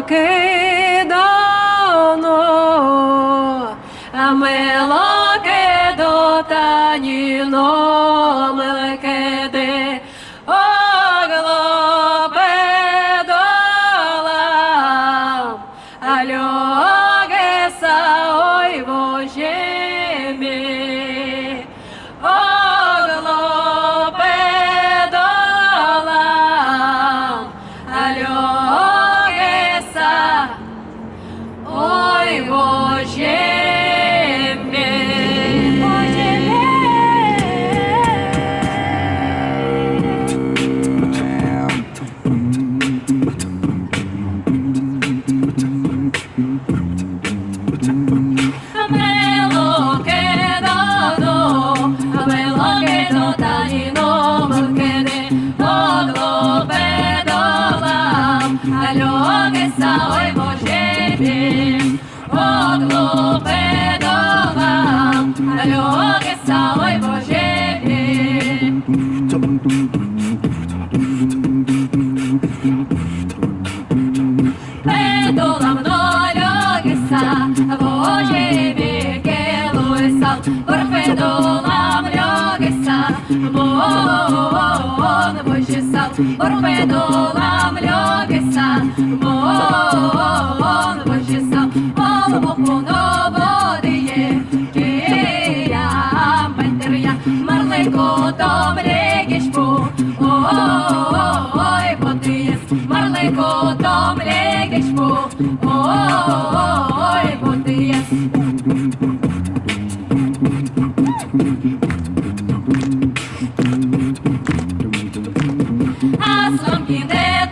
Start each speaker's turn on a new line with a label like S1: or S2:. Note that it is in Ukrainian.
S1: Мелокедоно, Мелокедотаніно, Мелокеде, оглопедолам, Альогеса, ой, Божемі, оглопедолам, Альогеса, ой, Боже мій, Боже мій. Мелокедоно, Мелокедотаніно, Мелокеде, оглопедолам, Альогеса, ой, Боже мій, оглопедолам, Альогеса, ой, Боже мій. Pedolам Альогеса, Боже мій, келуеса, Орпедолам Альогеса, мон Божеса, Орпедолам Альогеса, мон Божеса, Олбокуно водіє, кіям пентеря, Марлико том легешпу, ой, потиєс, Марлико том легешпу, ой, потиєс. Аслом кінде